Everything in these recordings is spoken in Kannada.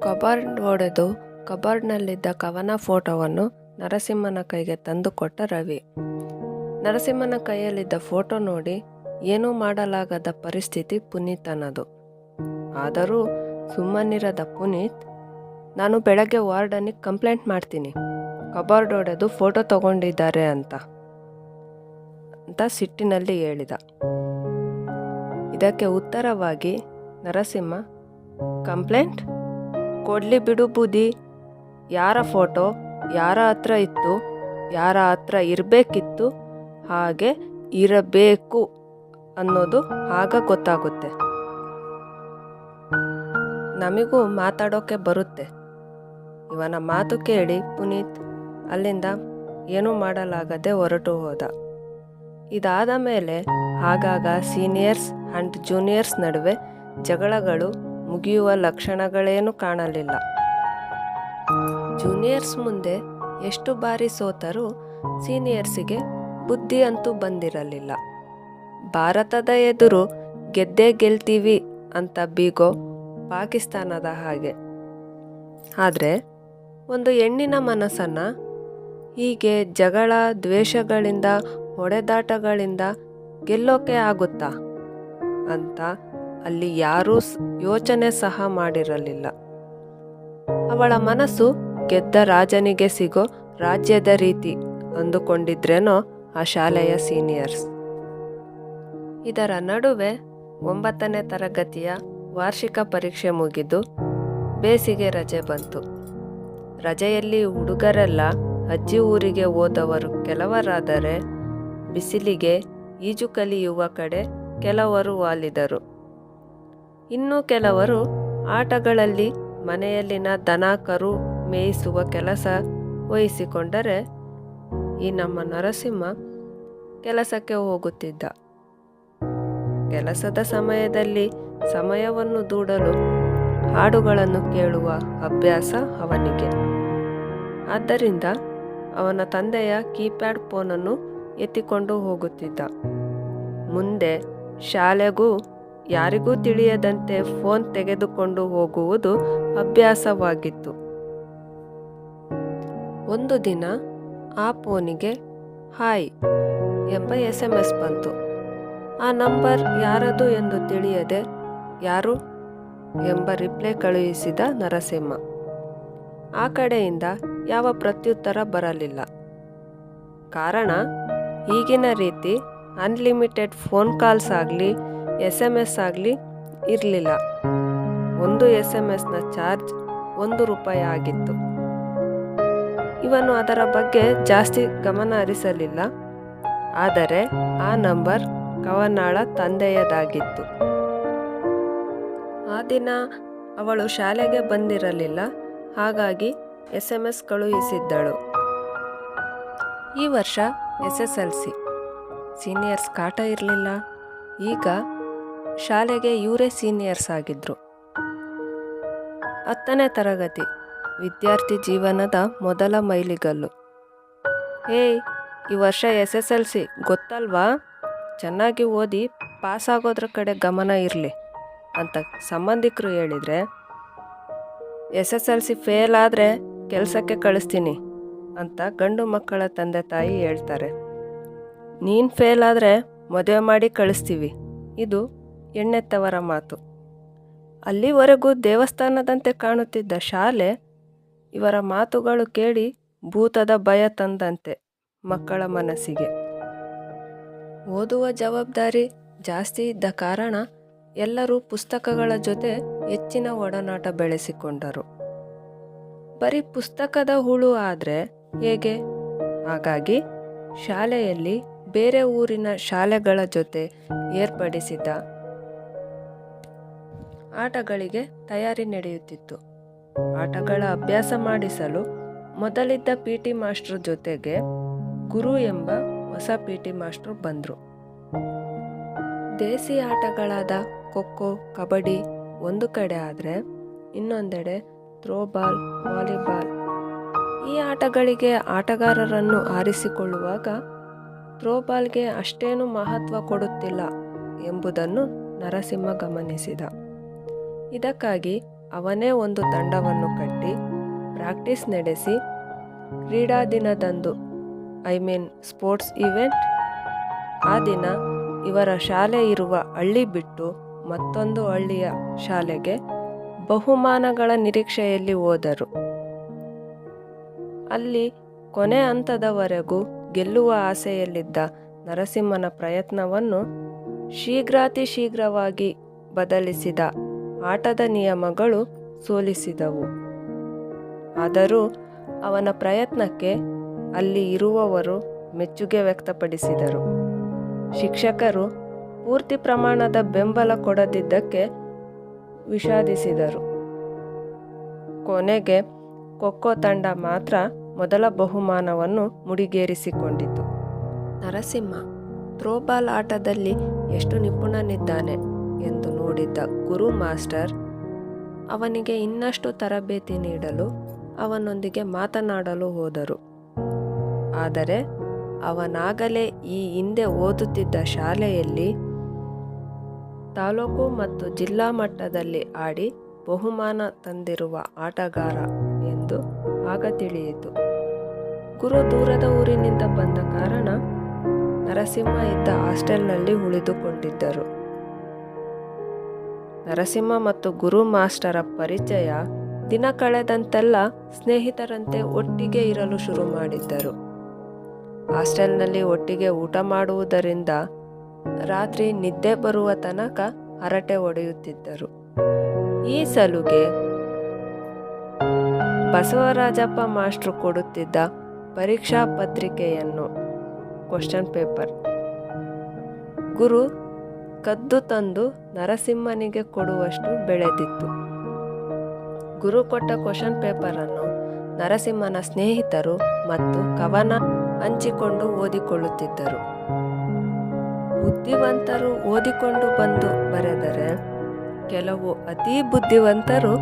ಕಬಾರ್ಡ್ ಒಡೆದು ಕಬಾರ್ಡ್ನಲ್ಲಿದ್ದ ಕವನ ಫೋಟೋವನ್ನು ನರಸಿಂಹನ ಕೈಗೆ ತಂದುಕೊಟ್ಟ ರವಿ. ನರಸಿಂಹನ ಕೈಯಲ್ಲಿದ್ದ ಫೋಟೋ ನೋಡಿ ಏನೂ ಮಾಡಲಾಗದ ಪರಿಸ್ಥಿತಿ ಪುನೀತನದು. ಆದರೂ ಸುಮ್ಮನಿರದ ಪುನೀತ್, ನಾನು ಬೆಳಗ್ಗೆ ವಾರ್ಡನಿಗೆ ಕಂಪ್ಲೇಂಟ್ ಮಾಡ್ತೀನಿ, ಕಬಾರ್ಡ್ ಒಡೆದು ಫೋಟೋ ತಗೊಂಡಿದ್ದಾರೆ ಅಂತ ಸಿಟ್ಟಿನಲ್ಲಿ ಹೇಳಿದ. ಇದಕ್ಕೆ ಉತ್ತರವಾಗಿ ನರಸಿಂಹ, ಕಂಪ್ಲೇಂಟ್ ಕೊಡ್ಲಿ ಬಿಡು ಬೂದಿ, ಯಾರ ಫೋಟೋ ಯಾರ ಹತ್ರ ಇತ್ತು, ಯಾರ ಹತ್ರ ಇರಬೇಕಿತ್ತು, ಹಾಗೆ ಇರಬೇಕು ಅನ್ನೋದು ಆಗ ಗೊತ್ತಾಗುತ್ತೆ. ನಮಗೂ ಮಾತಾಡೋಕೆ ಬರುತ್ತೆ. ಇವನ ಮಾತು ಕೇಳಿ ಪುನೀತ್ ಅಲ್ಲಿಂದ ಏನೂ ಮಾಡಲಾಗದೆ ಹೊರಟು ಹೋದ. ಇದಾದ ಮೇಲೆ ಆಗಾಗ ಸೀನಿಯರ್ಸ್ ಆ್ಯಂಡ್ ಜೂನಿಯರ್ಸ್ ನಡುವೆ ಜಗಳಗಳು ಮುಗಿಯುವ ಲಕ್ಷಣಗಳೇನೂ ಕಾಣಲಿಲ್ಲ. ಜೂನಿಯರ್ಸ್ ಮುಂದೆ ಎಷ್ಟು ಬಾರಿ ಸೋತರೂ ಸೀನಿಯರ್ಸಿಗೆ ಬುದ್ಧಿ ಅಂತೂ ಬಂದಿರಲಿಲ್ಲ. ಭಾರತದ ಎದುರು ಗೆದ್ದೇ ಗೆಲ್ತೀವಿ ಅಂತ ಬೀಗೋ ಪಾಕಿಸ್ತಾನದ ಹಾಗೆ. ಆದರೆ ಒಂದು ಹೆಣ್ಣಿನ ಮನಸ್ಸನ್ನು ಹೀಗೆ ಜಗಳ ದ್ವೇಷಗಳಿಂದ ಹೊಡೆದಾಟಗಳಿಂದ ಗೆಲ್ಲೋಕೆ ಆಗುತ್ತಾ ಅಂತ ಅಲ್ಲಿ ಯಾರೂ ಯೋಚನೆ ಸಹ ಮಾಡಿರಲಿಲ್ಲ. ಅವಳ ಮನಸ್ಸು ಗೆದ್ದ ರಾಜನಿಗೆ ಸಿಗೋ ರಾಜ್ಯದ ರೀತಿ ಅಂದುಕೊಂಡಿದ್ರೇನೋ ಆ ಶಾಲೆಯ ಸೀನಿಯರ್ಸ್. ಇದರ ನಡುವೆ 9ನೇ ತರಗತಿಯ ವಾರ್ಷಿಕ ಪರೀಕ್ಷೆ ಮುಗಿದು ಬೇಸಿಗೆ ರಜೆ ಬಂತು. ರಜೆಯಲ್ಲಿ ಹುಡುಗರೆಲ್ಲ ಅಜ್ಜಿ ಊರಿಗೆ ಹೋದವರು ಕೆಲವರಾದರೆ ಬಿಸಿಲಿಗೆ ಈಜು ಕಲಿಯುವ ಕಡೆ ಕೆಲವರು ವಾಲಿದರು. ಇನ್ನು ಕೆಲವರು ಆಟಗಳಲ್ಲಿ ಮನೆಯಲ್ಲಿನ ದನ ಕರು ಮೇಯಿಸುವ ಕೆಲಸ ವಹಿಸಿಕೊಂಡರೆ, ಈ ನಮ್ಮ ನರಸಿಂಹ ಕೆಲಸಕ್ಕೆ ಹೋಗುತ್ತಿದ್ದ. ಕೆಲಸದ ಸಮಯದಲ್ಲಿ ಸಮಯವನ್ನು ದೂಡಲು ಹಾಡುಗಳನ್ನು ಕೇಳುವ ಅಭ್ಯಾಸ ಅವನಿಗೆ. ಆದ್ದರಿಂದ ಅವನ ತಂದೆಯ ಕೀಪ್ಯಾಡ್ ಫೋನನ್ನು ಎತ್ತಿಕೊಂಡು ಹೋಗುತ್ತಿದ್ದ. ಮುಂದೆ ಶಾಲೆಗೂ ಯಾರಿಗೂ ತಿಳಿಯದಂತೆ ಫೋನ್ ತೆಗೆದುಕೊಂಡು ಹೋಗುವುದು ಅಭ್ಯಾಸವಾಗಿತ್ತು. ಒಂದು ದಿನ ಆ ಫೋನಿಗೆ ಹಾಯ್ ಎಂಬ SMS ಬಂತು. ಆ ನಂಬರ್ ಯಾರದು ಎಂದು ತಿಳಿಯದೆ ಯಾರು ಎಂಬ ರಿಪ್ಲೈ ಕಳುಹಿಸಿದ ನರಸಿಂಹ. ಆ ಕಡೆಯಿಂದ ಯಾವ ಪ್ರತ್ಯುತ್ತರ ಬರಲಿಲ್ಲ. ಕಾರಣ, ಈಗಿನ ರೀತಿ ಅನ್ಲಿಮಿಟೆಡ್ ಫೋನ್ ಕಾಲ್ಸ್ ಆಗಲಿ SMS ಆಗಲಿ ಇರಲಿಲ್ಲ. ಒಂದು SMSನ ಚಾರ್ಜ್ ₹1 ಆಗಿತ್ತು. ಇವನು ಅದರ ಬಗ್ಗೆ ಜಾಸ್ತಿ ಗಮನ ಹರಿಸಲಿಲ್ಲ. ಆದರೆ ಆ ನಂಬರ್ ಕವನಾಳ ತಂದೆಯದಾಗಿತ್ತು. ಆ ದಿನ ಅವಳು ಶಾಲೆಗೆ ಬಂದಿರಲಿಲ್ಲ. ಹಾಗಾಗಿ SMS ಕಳುಹಿಸಿದ್ದಳು. ಈ ವರ್ಷ SSLC. ಸೀನಿಯರ್ಸ್ ಕಾಟ ಇರಲಿಲ್ಲ. ಈಗ ಶಾಲೆಗೆ ಇವರೇ ಸೀನಿಯರ್ಸ್ ಆಗಿದ್ರು. 10ನೇ ತರಗತಿ ವಿದ್ಯಾರ್ಥಿ ಜೀವನದ ಮೊದಲ ಮೈಲಿಗಲ್ಲು. ಏಯ್, ಈ ವರ್ಷ SSLC ಗೊತ್ತಲ್ವಾ, ಚೆನ್ನಾಗಿ ಓದಿ ಪಾಸ್ ಆಗೋದ್ರ ಕಡೆ ಗಮನ ಇರಲಿ ಅಂತ ಸಂಬಂಧಿಕರು ಹೇಳಿದರೆ, SSLC ಫೇಲ್ ಆದರೆ ಕೆಲಸಕ್ಕೆ ಕಳಿಸ್ತೀನಿ ಅಂತ ಗಂಡು ಮಕ್ಕಳ ತಂದೆ ತಾಯಿ ಹೇಳ್ತಾರೆ. ನೀನು ಫೇಲ್ ಆದರೆ ಮದುವೆ ಮಾಡಿ ಕಳಿಸ್ತೀವಿ, ಇದು ಹೆಣ್ಣೆತ್ತವರ ಮಾತು. ಅಲ್ಲಿವರೆಗೂ ದೇವಸ್ಥಾನದಂತೆ ಕಾಣುತ್ತಿದ್ದ ಶಾಲೆ ಇವರ ಮಾತುಗಳು ಕೇಳಿ ಭೂತದ ಭಯ ತಂದಂತೆ ಮಕ್ಕಳ ಮನಸ್ಸಿಗೆ. ಓದುವ ಜವಾಬ್ದಾರಿ ಜಾಸ್ತಿ ಇದ್ದ ಕಾರಣ ಎಲ್ಲರೂ ಪುಸ್ತಕಗಳ ಜೊತೆ ಹೆಚ್ಚಿನ ಒಡನಾಟ ಬೆಳೆಸಿಕೊಂಡರು. ಬರೀ ಪುಸ್ತಕದ ಹುಳು ಆದರೆ ಹೇಗೆ? ಹಾಗಾಗಿ ಶಾಲೆಯಲ್ಲಿ ಬೇರೆ ಊರಿನ ಶಾಲೆಗಳ ಜೊತೆ ಏರ್ಪಡಿಸಿದ್ದ ಆಟಗಳಿಗೆ ತಯಾರಿ ನಡೆಯುತ್ತಿತ್ತು. ಆಟಗಳ ಅಭ್ಯಾಸ ಮಾಡಿಸಲು ಮೊದಲಿದ್ದ PT ಮಾಸ್ಟರ್ ಜೊತೆಗೆ ಗುರು ಎಂಬ ಹೊಸ PT ಮಾಸ್ಟರ್ ಬಂದರು. ದೇಸಿ ಆಟಗಳಾದ ಖೋಖೋ, ಕಬಡ್ಡಿ ಒಂದು ಕಡೆ ಆದರೆ ಇನ್ನೊಂದೆಡೆ ಥ್ರೋಬಾಲ್, ವಾಲಿಬಾಲ್. ಈ ಆಟಗಳಿಗೆ ಆಟಗಾರರನ್ನು ಆರಿಸಿಕೊಳ್ಳುವಾಗ ಥ್ರೋಬಾಲ್ಗೆ ಅಷ್ಟೇನು ಮಹತ್ವ ಕೊಡುತ್ತಿಲ್ಲ ಎಂಬುದನ್ನು ನರಸಿಂಹ ಗಮನಿಸಿದ. ಇದಕ್ಕಾಗಿ ಅವನೇ ಒಂದು ತಂಡವನ್ನು ಕಟ್ಟಿ ಪ್ರಾಕ್ಟೀಸ್ ನಡೆಸಿ ಕ್ರೀಡಾ ದಿನದಂದು ಸ್ಪೋರ್ಟ್ಸ್ ಈವೆಂಟ್ ಆ ದಿನ ಇವರ ಶಾಲೆ ಇರುವ ಹಳ್ಳಿ ಬಿಟ್ಟು ಮತ್ತೊಂದು ಹಳ್ಳಿಯ ಶಾಲೆಗೆ ಬಹುಮಾನಗಳ ನಿರೀಕ್ಷೆಯಲ್ಲಿ ಹೋದರು. ಅಲ್ಲಿ ಕೊನೆ ಹಂತದವರೆಗೂ ಗೆಲ್ಲುವ ಆಸೆಯಲ್ಲಿದ್ದ ನರಸಿಂಹನ ಪ್ರಯತ್ನವನ್ನು ಶೀಘ್ರವಾಗಿ ಬದಲಿಸಿದ ಆಟದ ನಿಯಮಗಳು ಸೋಲಿಸಿದವು. ಆದರೂ ಅವನ ಪ್ರಯತ್ನಕ್ಕೆ ಅಲ್ಲಿ ಇರುವವರು ಮೆಚ್ಚುಗೆ ವ್ಯಕ್ತಪಡಿಸಿದರು. ಶಿಕ್ಷಕರು ಪೂರ್ತಿ ಪ್ರಮಾಣದ ಬೆಂಬಲ ಕೊಡದಿದ್ದಕ್ಕೆ ವಿಷಾದಿಸಿದರು. ಕೊನೆಗೆ ಖೋ ತಂಡ ಮಾತ್ರ ಮೊದಲ ಬಹುಮಾನವನ್ನು ಮುಡಿಗೇರಿಸಿಕೊಂಡಿತು. ನರಸಿಂಹ ಥ್ರೋಬಾಲ್ ಆಟದಲ್ಲಿ ಎಷ್ಟು ನಿಪುಣನಿದ್ದಾನೆ ಎಂದು ನೋಡಿದ್ದ ಗುರು ಮಾಸ್ಟರ್ ಅವನಿಗೆ ಇನ್ನಷ್ಟು ತರಬೇತಿ ನೀಡಲು ಅವನೊಂದಿಗೆ ಮಾತನಾಡಲು ಹೋದರು. ಆದರೆ ಅವನಾಗಲೇ ಈ ಹಿಂದೆ ಓದುತ್ತಿದ್ದ ಶಾಲೆಯಲ್ಲಿ ತಾಲೂಕು ಮತ್ತು ಜಿಲ್ಲಾ ಮಟ್ಟದಲ್ಲಿ ಆಡಿ ಬಹುಮಾನ ತಂದಿರುವ ಆಟಗಾರ ಎಂದು ಆಗ ತಿಳಿಯಿತು. ಗುರು ದೂರದ ಊರಿನಿಂದ ಬಂದ ಕಾರಣ ನರಸಿಂಹ ಇದ್ದ ಹಾಸ್ಟೆಲ್ನಲ್ಲಿ ಉಳಿದುಕೊಂಡಿದ್ದರು. ನರಸಿಂಹ ಮತ್ತು ಗುರು ಮಾಸ್ಟರ ಪರಿಚಯ ದಿನ ಕಳೆದಂತೆಲ್ಲ ಸ್ನೇಹಿತರಂತೆ ಒಟ್ಟಿಗೆ ಇರಲು ಶುರು ಮಾಡಿದ್ದರು. ಹಾಸ್ಟೆಲ್ನಲ್ಲಿ ಒಟ್ಟಿಗೆ ಊಟ ಮಾಡುವುದರಿಂದ ರಾತ್ರಿ ನಿದ್ದೆ ಬರುವ ತನಕ ಹರಟೆ ಹೊಡೆಯುತ್ತಿದ್ದರು. ಈ ಸಲುಗೆ ಬಸವರಾಜಪ್ಪ ಮಾಸ್ಟ್ರು ಕೊಡುತ್ತಿದ್ದ ಪರೀಕ್ಷಾ ಪತ್ರಿಕೆಯನ್ನು ಕ್ವಶನ್ ಪೇಪರ್ ಗುರು ಕದ್ದು ತಂದು ನರಸಿಂಹನಿಗೆ ಕೊಡುವಷ್ಟು ಬೆಳೆದಿತ್ತು. ಗುರು ಕೊಟ್ಟ ಕ್ವಶನ್ ಪೇಪರನ್ನು ನರಸಿಂಹನ ಸ್ನೇಹಿತರು ಮತ್ತು ಕವನ ಹಂಚಿಕೊಂಡು ಓದಿಕೊಳ್ಳುತ್ತಿದ್ದರು. ಬುದ್ಧಿವಂತರು ಓದಿಕೊಂಡು ಬಂದು ಬರೆದರೆ ಕೆಲವು ಅತಿ ಬುದ್ಧಿವಂತರು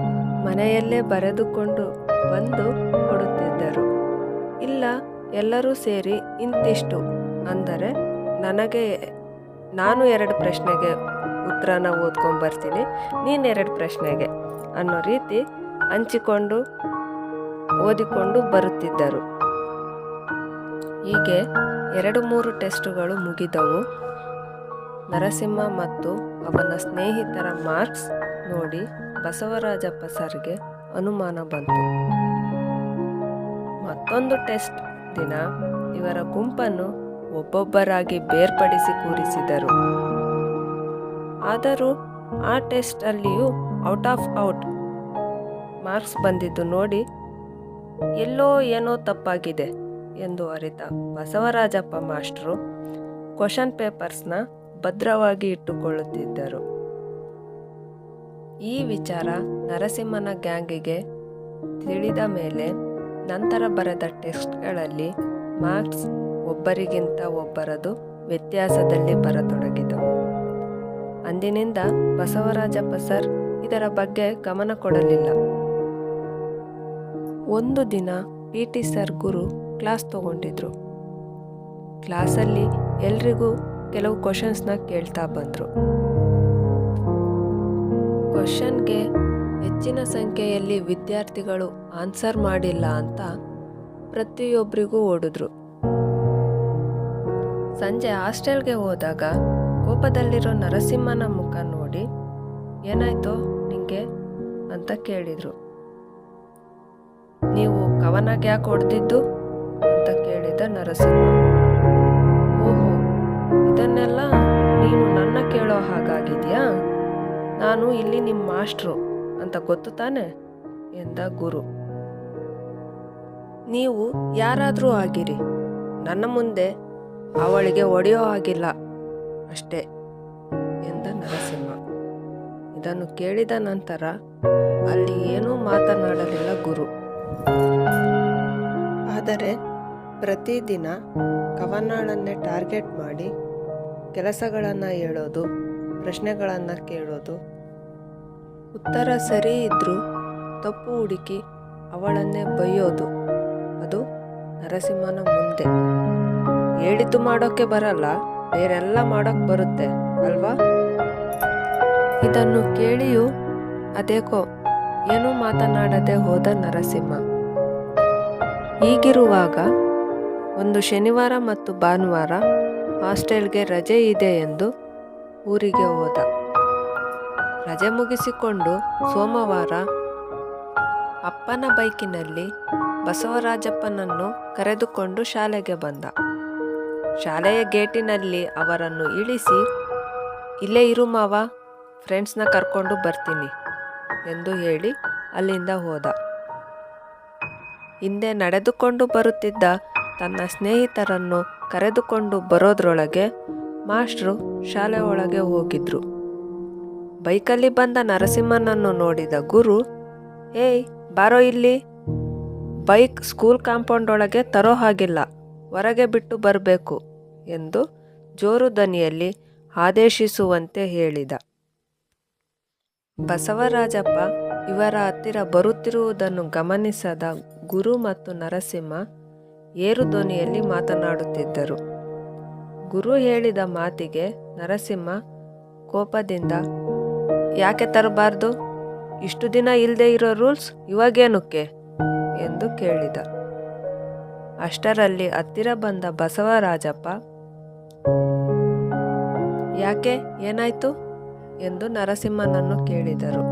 ಮನೆಯಲ್ಲೇ ಬರೆದುಕೊಂಡು ಬಂದು ಕೊಡುತ್ತಿದ್ದರು. ಇಲ್ಲ ಎಲ್ಲರೂ ಸೇರಿ ಇಂತಿಷ್ಟು ಅಂದರೆ ನಾನು 2 ಪ್ರಶ್ನೆಗೆ ಉತ್ತರನ ಓದ್ಕೊಂಡು ಬರ್ತೀನಿ, ನೀನು 2 ಪ್ರಶ್ನೆಗೆ ಅನ್ನೋ ರೀತಿ ಹಂಚಿಕೊಂಡು ಓದಿಕೊಂಡು ಬರುತ್ತಿದ್ದರು. ಹೀಗೆ 2-3 ಟೆಸ್ಟುಗಳು ಮುಗಿದವು. ನರಸಿಂಹ ಮತ್ತು ಅವನ ಸ್ನೇಹಿತರ ಮಾರ್ಕ್ಸ್ ನೋಡಿ ಬಸವರಾಜಪ್ಪ ಸರ್ಗೆ ಅನುಮಾನ ಬಂತು. ಮತ್ತೊಂದು ಟೆಸ್ಟ್ ದಿನ ಇವರ ಗುಂಪನ್ನು ಒಬ್ಬೊಬ್ಬರಾಗಿ ಬೇರ್ಪಡಿಸಿ ಕೂರಿಸಿದರು. ಆದರೂ ಆ ಟೆಸ್ಟ್ ಅಲ್ಲಿಯೂ ಔಟ್ ಮಾರ್ಕ್ಸ್ ಬಂದಿದ್ದು ನೋಡಿ ಎಲ್ಲೋ ಏನೋ ತಪ್ಪಾಗಿದೆ ಎಂದು ಅರಿತ ಬಸವರಾಜಪ್ಪ ಮಾಸ್ಟ್ರು ಕ್ವಶನ್ ಪೇಪರ್ಸ್ನ ಭದ್ರವಾಗಿ ಇಟ್ಟುಕೊಳ್ಳುತ್ತಿದ್ದರು. ಈ ವಿಚಾರ ನರಸಿಂಹನ ಗ್ಯಾಂಗಿಗೆ ತಿಳಿದ ಮೇಲೆ ನಂತರ ಬರೆದ ಟೆಸ್ಟ್ಗಳಲ್ಲಿ ಮಾರ್ಕ್ಸ್ ಒಬ್ಬರಿಗಿಂತ ಒಬ್ಬರದು ವ್ಯತ್ಯಾಸದಲ್ಲಿ ಬರತೊಡಗಿದವು. ಅಂದಿನಿಂದ ಬಸವರಾಜಪ್ಪ ಸರ್ ಇದರ ಬಗ್ಗೆ ಗಮನ ಕೊಡಲಿಲ್ಲ. ಒಂದು ದಿನ PT ಸರ್ ಗುರು ಕ್ಲಾಸ್ ತಗೊಂಡಿದ್ರು. ಕ್ಲಾಸಲ್ಲಿ ಎಲ್ರಿಗೂ ಕೆಲವು ಕ್ವಶನ್ಸ್ನ ಕೇಳ್ತಾ ಬಂದರು. ಕ್ವಶನ್ಗೆ ಹೆಚ್ಚಿನ ಸಂಖ್ಯೆಯಲ್ಲಿ ವಿದ್ಯಾರ್ಥಿಗಳು ಆನ್ಸರ್ ಮಾಡಿಲ್ಲ ಅಂತ ಪ್ರತಿಯೊಬ್ಬರಿಗೂ ಓಡಿದ್ರು. ಸಂಜೆ ಹಾಸ್ಟೆಲ್ಗೆ ಹೋದಾಗ ಕೋಪದಲ್ಲಿರೋ ನರಸಿಂಹನ ಮುಖ ನೋಡಿ ಏನಾಯ್ತೋ ನಿಂಗೆ ಅಂತ ಕೇಳಿದ್ರು. ನೀವು ಕವನಕ್ಕೆ ಯಾಕೆ ಹೊಡೆದಿದ್ದು ಅಂತ ಕೇಳಿದ ನರಸಿಂಹ. ಓಹೋ, ಇದನ್ನೆಲ್ಲ ನೀನು ನನ್ನ ಕೇಳೋ ಹಾಗಾಗಿದೆಯಾ? ನಾನು ಇಲ್ಲಿ ನಿಮ್ಮ ಮಾಸ್ಟ್ರು ಅಂತ ಗೊತ್ತು ತಾನೆ ಎಂದ ಗುರು. ನೀವು ಯಾರಾದರೂ ಆಗಿರಿ, ನನ್ನ ಮುಂದೆ ಅವಳಿಗೆ ಹೊಡೆಯೋ ಆಗಿಲ್ಲ ಅಷ್ಟೇ ಎಂದ ನರಸಿಂಹ. ಇದನ್ನು ಕೇಳಿದ ನಂತರ ಅಲ್ಲಿ ಏನೂ ಮಾತನಾಡಲಿಲ್ಲ ಗುರು. ಆದರೆ ಪ್ರತಿದಿನ ಕವನಾಳನ್ನೇ ಟಾರ್ಗೆಟ್ ಮಾಡಿ ಕೆಲಸಗಳನ್ನು ಹೇಳೋದು, ಪ್ರಶ್ನೆಗಳನ್ನು ಕೇಳೋದು, ಉತ್ತರ ಸರಿ ಇದ್ರೂ ತಪ್ಪು ಹುಡುಕಿ ಅವಳನ್ನೇ ಬೈಯೋದು. ಅದು ನರಸಿಂಹನ ಮುಂದೆ. ಹೇಳಿದ್ದು ಮಾಡೋಕ್ಕೆ ಬರಲ್ಲ, ಬೇರೆಲ್ಲ ಮಾಡೋಕ್ಕೆ ಬರುತ್ತೆ ಅಲ್ವಾ? ಇದನ್ನು ಕೇಳಿಯೂ ಅದೇಕೋ ಏನೂ ಮಾತನಾಡದೆ ಹೋದ ನರಸಿಂಹ. ಹೀಗಿರುವಾಗ ಒಂದು ಶನಿವಾರ ಮತ್ತು ಭಾನುವಾರ ಹಾಸ್ಟೆಲ್ಗೆ ರಜೆ ಇದೆ ಎಂದು ಊರಿಗೆ ಹೋದ. ರಜೆ ಮುಗಿಸಿಕೊಂಡು ಸೋಮವಾರ ಅಪ್ಪನ ಬೈಕಿನಲ್ಲಿ ಬಸವರಾಜಪ್ಪನನ್ನು ಕರೆದುಕೊಂಡು ಶಾಲೆಗೆ ಬಂದ. ಶಾಲೆಯ ಗೇಟಿನಲ್ಲಿ ಅವರನ್ನು ಇಳಿಸಿ, ಇಲ್ಲೇ ಇರು ಮಾವ, ಫ್ರೆಂಡ್ಸ್ನ ಕರ್ಕೊಂಡು ಬರ್ತೀನಿ ಎಂದು ಹೇಳಿ ಅಲ್ಲಿಂದ ಹೋದ. ಹಿಂದೆ ನಡೆದುಕೊಂಡು ಬರುತ್ತಿದ್ದ ತನ್ನ ಸ್ನೇಹಿತರನ್ನು ಕರೆದುಕೊಂಡು ಬರೋದ್ರೊಳಗೆ ಮಾಸ್ಟ್ರು ಶಾಲೆ ಒಳಗೆ ಹೋಗಿದ್ರು. ಬೈಕಲ್ಲಿ ಬಂದ ನರಸಿಂಹನನ್ನು ನೋಡಿದ ಗುರು, ಏಯ್ ಬಾರೋ ಇಲ್ಲಿ, ಬೈಕ್ ಸ್ಕೂಲ್ ಕಾಂಪೌಂಡ್ ಒಳಗೆ ತರೋ ಹಾಗಿಲ್ಲ, ಹೊರಗೆ ಬಿಟ್ಟು ಬರಬೇಕು ಎಂದು ಜೋರು ಧ್ವನಿಯಲ್ಲಿ ಆದೇಶಿಸುವಂತೆ ಹೇಳಿದ. ಬಸವರಾಜಪ್ಪ ಇವರ ಹತ್ತಿರ ಬರುತ್ತಿರುವುದನ್ನು ಗಮನಿಸದ ಗುರು ಮತ್ತು ನರಸಿಂಹ ಏರು ಧ್ವನಿಯಲ್ಲಿ ಮಾತನಾಡುತ್ತಿದ್ದರು. ಗುರು ಹೇಳಿದ ಮಾತಿಗೆ ನರಸಿಂಹ ಕೋಪದಿಂದ, ಯಾಕೆ ತರಬಾರ್ದು, ಇಷ್ಟು ದಿನ ಇಲ್ಲದೆ ಇರೋ ರೂಲ್ಸ್ ಇವಾಗೇನುಕ್ಕೆ ಎಂದು ಕೇಳಿದ. ಅಷ್ಟರಲ್ಲಿ ಹತ್ತಿರ ಬಂದ ಬಸವರಾಜಪ್ಪ, ಯಾಕೆ, ಏನಾಯ್ತು ಎಂದು ನರಸಿಂಹನನ್ನು ಕೇಳಿದರು.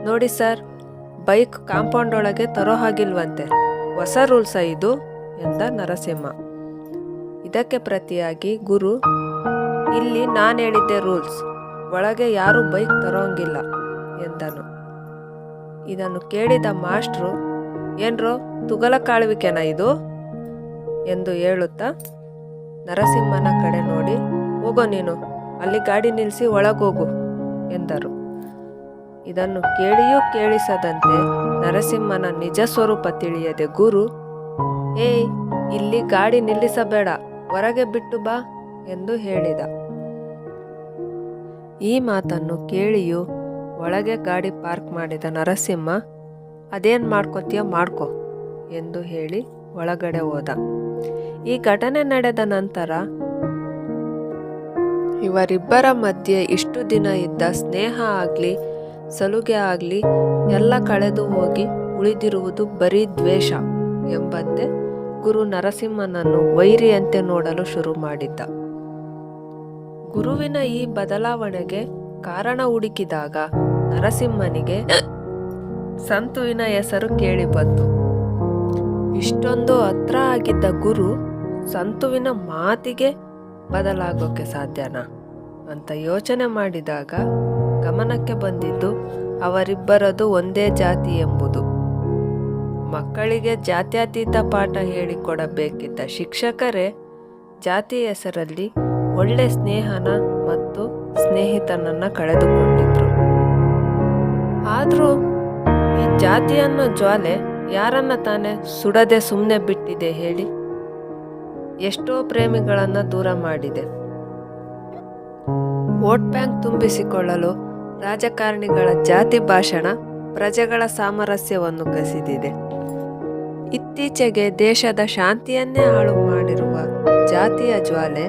ನೋಡಿ ಸರ್, ಬೈಕ್ ಕಾಂಪೌಂಡ್ ಒಳಗೆ ತರೋ ಹಾಗಿಲ್ವಂತೆ, ಹೊಸ ರೂಲ್ಸ ಇದು ಎಂದ ನರಸಿಂಹ. ಇದಕ್ಕೆ ಪ್ರತಿಯಾಗಿ ಗುರು, ಇಲ್ಲಿ ನಾನು ಹೇಳಿದ್ದೆ ರೂಲ್ಸ್, ಒಳಗೆ ಯಾರೂ ಬೈಕ್ ತರೋಂಗಿಲ್ಲ ಎಂದನು. ಇದನ್ನು ಕೇಳಿದ ಮಾಸ್ಟ್ರು, ಏನ್ರೋ ತುಗಲಕಾಳುವಿಕೆನಾ ಇದು ಎಂದು ಹೇಳುತ್ತಾ ನರಸಿಂಹನ ಕಡೆ ನೋಡಿ, ಹೋಗೋ ನೀನು, ಅಲ್ಲಿ ಗಾಡಿ ನಿಲ್ಲಿಸಿ ಒಳಗೋಗು ಎಂದರು. ಇದನ್ನು ಕೇಳಿಯೂ ಕೇಳಿಸದಂತೆ ನರಸಿಂಹನ ನಿಜ ಸ್ವರೂಪ ತಿಳಿಯದೆ ಗುರು, ಏಯ್ ಇಲ್ಲಿ ಗಾಡಿ ನಿಲ್ಲಿಸಬೇಡ, ಹೊರಗೆ ಬಿಟ್ಟು ಬಾ ಎಂದು ಹೇಳಿದ. ಈ ಮಾತನ್ನು ಕೇಳಿಯೂ ಒಳಗೆ ಗಾಡಿ ಪಾರ್ಕ್ ಮಾಡಿದ ನರಸಿಂಹ, ಅದೇನು ಮಾಡ್ಕೋತೀಯ ಮಾಡ್ಕೊ ಎಂದು ಹೇಳಿ ಒಳಗಡೆ ಹೋದ. ಈ ಘಟನೆ ನಡೆದ ನಂತರ ಇವರಿಬ್ಬರ ಮಧ್ಯೆ ಇಷ್ಟು ದಿನ ಇದ್ದ ಸ್ನೇಹ ಆಗಲಿ ಸಲುಗೆ ಆಗಲಿ ಎಲ್ಲ ಕಳೆದು ಹೋಗಿ ಉಳಿದಿರುವುದು ಬರೀ ದ್ವೇಷ ಎಂಬಂತೆ ಗುರು ನರಸಿಂಹನನ್ನು ವೈರಿಯಂತೆ ನೋಡಲು ಶುರು ಮಾಡಿದ್ದ. ಗುರುವಿನ ಈ ಬದಲಾವಣೆಗೆ ಕಾರಣ ಹುಡುಕಿದಾಗ ನರಸಿಂಹನಿಗೆ ಸಂತುವಿನ ಹೆಸರು ಕೇಳಿ ಬಂತು. ಇಷ್ಟೊಂದು ಹತ್ರ ಆಗಿದ್ದ ಗುರು ಸಂತುವಿನ ಮಾತಿಗೆ ಬದಲಾಗೋಕೆ ಸಾಧ್ಯನಾ ಅಂತ ಯೋಚನೆ ಮಾಡಿದಾಗ ಗಮನಕ್ಕೆ ಬಂದಿದ್ದು ಅವರಿಬ್ಬರದು ಒಂದೇ ಜಾತಿ ಎಂಬುದು. ಮಕ್ಕಳಿಗೆ ಜಾತ್ಯತೀತ ಪಾಠ ಹೇಳಿಕೊಡಬೇಕಿದ್ದ ಶಿಕ್ಷಕರೇ ಜಾತಿ ಹೆಸರಲ್ಲಿ ಒಳ್ಳೆ ಸ್ನೇಹನ ಮತ್ತು ಸ್ನೇಹಿತನನ್ನ ಕಳೆದುಕೊಂಡಿದ್ರು. ಆದರೂ ಈ ಜಾತಿ ಅನ್ನೋ ಜ್ವಾಲೆ ಯಾರನ್ನ ತಾನೇ ಸುಡದೆ ಸುಮ್ಮನೆ ಬಿಟ್ಟಿದೆ ಹೇಳಿ? ಎಷ್ಟೋ ಪ್ರೇಮಿಗಳನ್ನ ದೂರ ಮಾಡಿದೆ. ವೋಟ್ ಬ್ಯಾಂಕ್ ತುಂಬಿಸಿಕೊಳ್ಳಲು ರಾಜಕಾರಣಿಗಳ ಜಾತಿ ಭಾಷಣ ಪ್ರಜೆಗಳ ಸಾಮರಸ್ಯವನ್ನು ಕಸಿದಿದೆ. ಇತ್ತೀಚೆಗೆ ದೇಶದ ಶಾಂತಿಯನ್ನೇ ಹಾಳು ಮಾಡಿರುವ ಜಾತಿಯ ಜ್ವಾಲೆ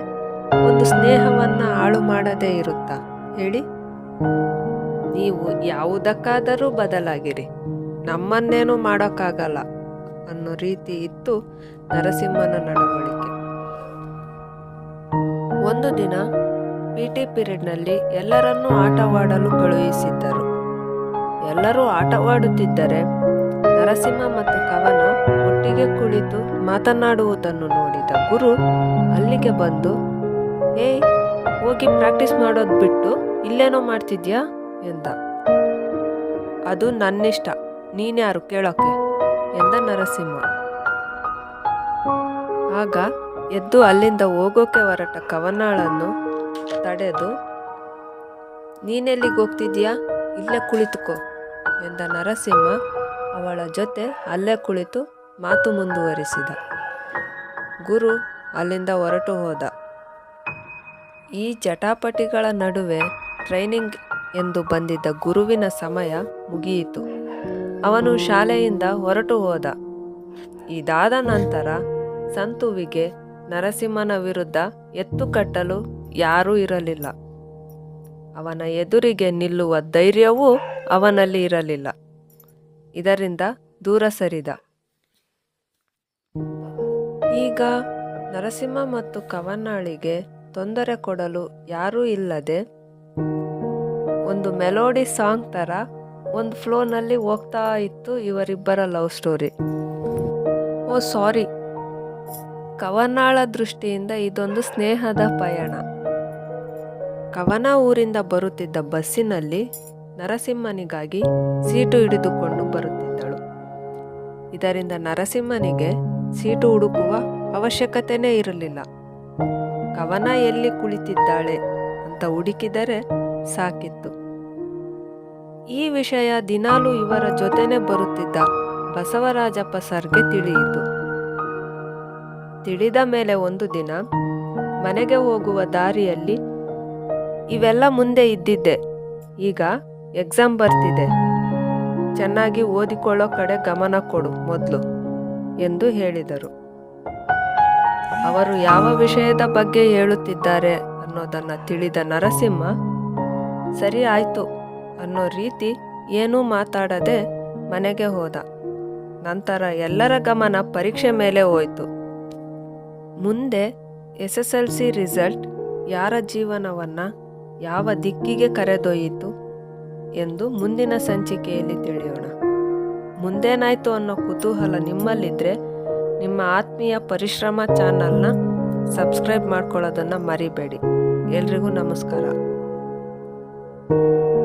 ಒಂದು ಸ್ನೇಹವನ್ನ ಹಾಳು ಮಾಡದೇ ಇರುತ್ತಾ ಹೇಳಿ? ನೀವು ಯಾವುದಕ್ಕಾದರೂ ಬದಲಾಗಿರಿ, ನಮ್ಮನ್ನೇನು ಮಾಡೋಕ್ಕಾಗಲ್ಲ ಅನ್ನೋ ರೀತಿ ಇತ್ತು ನರಸಿಂಹನ ನಡವಳಿಕೆ. ಒಂದು ದಿನ PT ಪೀರಿಯಡ್ನಲ್ಲಿ ಎಲ್ಲರನ್ನೂ ಆಟವಾಡಲು ಕಳುಹಿಸಿದ್ದರು. ಎಲ್ಲರೂ ಆಟವಾಡುತ್ತಿದ್ದರೆ ನರಸಿಂಹ ಮತ್ತು ಕವನ ಒಟ್ಟಿಗೆ ಕುಳಿತು ಮಾತನಾಡುವುದನ್ನು ನೋಡಿದ ಗುರು ಅಲ್ಲಿಗೆ ಬಂದು, ಏಯ್ ಹೋಗಿ ಪ್ರಾಕ್ಟೀಸ್ ಮಾಡೋದು ಬಿಟ್ಟು ಇಲ್ಲೇನೋ ಮಾಡ್ತಿದ್ಯಾ ಎಂದ. ಅದು ನನ್ನಿಷ್ಟ, ನೀನ್ಯಾರು ಕೇಳೋಕ್ಕೆ ಎಂದ ನರಸಿಂಹ. ಆಗ ಎದ್ದು ಅಲ್ಲಿಂದ ಹೋಗೋಕೆ ಹೊರಟ ಕವನಾಳನ್ನು ತಡೆದು, ನೀನೆಲ್ಲಿಗೆ ಹೋಗ್ತಿದ್ಯಾ, ಇಲ್ಲೇ ಕುಳಿತುಕೋ ಎಂದ ನರಸಿಂಹ ಅವಳ ಜೊತೆ ಅಲ್ಲೇ ಕುಳಿತು ಮಾತು ಮುಂದುವರಿಸಿದ. ಗುರು ಅಲ್ಲಿಂದ ಹೊರಟು ಹೋದ. ಈ ಜಟಾಪಟಿಗಳ ನಡುವೆ ಟ್ರೈನಿಂಗ್ ಎಂದು ಬಂದಿದ್ದ ಗುರುವಿನ ಸಮಯ ಮುಗಿಯಿತು. ಅವನು ಶಾಲೆಯಿಂದ ಹೊರಟು ಹೋದ. ಇದಾದ ನಂತರ ಸಂತುವಿಗೆ ನರಸಿಂಹನ ವಿರುದ್ಧ ಎತ್ತು ಕಟ್ಟಲು ಯಾರೂ ಇರಲಿಲ್ಲ. ಅವನ ಎದುರಿಗೆ ನಿಲ್ಲುವ ಧೈರ್ಯವೂ ಅವನಲ್ಲಿ ಇರಲಿಲ್ಲ. ಇದರಿಂದ ದೂರ ಸರಿದ. ಈಗ ನರಸಿಂಹ ಮತ್ತು ಕವನಾಳಿಗೆ ತೊಂದರೆ ಕೊಡಲು ಯಾರೂ ಇಲ್ಲದೆ ಒಂದು ಮೆಲೋಡಿ ಸಾಂಗ್ ಥರ ಒಂದು ಫ್ಲೋನಲ್ಲಿ ಹೋಗ್ತಾ ಇತ್ತು ಇವರಿಬ್ಬರ ಲವ್ ಸ್ಟೋರಿ. ಓ ಸಾರಿ, ಕವನಾಳ ದೃಷ್ಟಿಯಿಂದ ಇದೊಂದು ಸ್ನೇಹದ ಪಯಣ. ಕವನ ಊರಿಂದ ಬರುತ್ತಿದ್ದ ಬಸ್ಸಿನಲ್ಲಿ ನರಸಿಂಹನಿಗಾಗಿ ಸೀಟು ಹಿಡಿದುಕೊಂಡು ಬರುತ್ತಿದ್ದಳು. ಇದರಿಂದ ನರಸಿಂಹನಿಗೆ ಸೀಟು ಹುಡುಕುವ ಅವಶ್ಯಕತೆಯೇ ಇರಲಿಲ್ಲ. ಕವನ ಎಲ್ಲಿ ಕುಳಿತಿದ್ದಾಳೆ ಅಂತ ಹುಡುಕಿದರೆ ಸಾಕಿತ್ತು. ಈ ವಿಷಯ ದಿನಾಲೂ ಇವರ ಜೊತೆನೆ ಬರುತ್ತಿದ್ದ ಬಸವರಾಜಪ್ಪ ಸರ್ಗೆ ತಿಳಿಯಿತು. ತಿಳಿದ ಮೇಲೆ ಒಂದು ದಿನ ಮನೆಗೆ ಹೋಗುವ ದಾರಿಯಲ್ಲಿ, ಇವೆಲ್ಲ ಮುಂದೆ ಇದ್ದಿದ್ದೆ, ಈಗ ಎಕ್ಸಾಮ್ ಬರ್ತಿದೆ, ಚೆನ್ನಾಗಿ ಓದಿಕೊಳ್ಳೋ ಕಡೆ ಗಮನ ಕೊಡು ಮೊದಲು ಎಂದು ಹೇಳಿದರು. ಅವರು ಯಾವ ವಿಷಯದ ಬಗ್ಗೆ ಹೇಳುತ್ತಿದ್ದಾರೆ ಅನ್ನೋದನ್ನು ತಿಳಿದ ನರಸಿಂಹ ಸರಿ ಆಯ್ತು ಅನ್ನೋ ರೀತಿ ಏನೂ ಮಾತಾಡದೆ ಮನೆಗೆ ಹೋದ. ನಂತರ ಎಲ್ಲರ ಗಮನ ಪರೀಕ್ಷೆ ಮೇಲೆ ಹೋಯಿತು. ಮುಂದೆ SSLC ರಿಸಲ್ಟ್ ಯಾರ ಜೀವನವನ್ನು ಯಾವ ದಿಕ್ಕಿಗೆ ಕರೆದೊಯ್ಯಿತು ಎಂದು ಮುಂದಿನ ಸಂಚಿಕೆಯಲ್ಲಿ ತಿಳಿಯೋಣ. ಮುಂದೇನಾಯ್ತು ಅನ್ನೋ ಕುತೂಹಲ ನಿಮ್ಮಲ್ಲಿದ್ದರೆ ನಿಮ್ಮ ಆತ್ಮೀಯ ಪರಿಶ್ರಮ ಚಾನಲ್ನ ಸಬ್ಸ್ಕ್ರೈಬ್ ಮಾಡ್ಕೊಳ್ಳೋದನ್ನು ಮರಿಬೇಡಿ. ಎಲ್ರಿಗೂ ನಮಸ್ಕಾರ.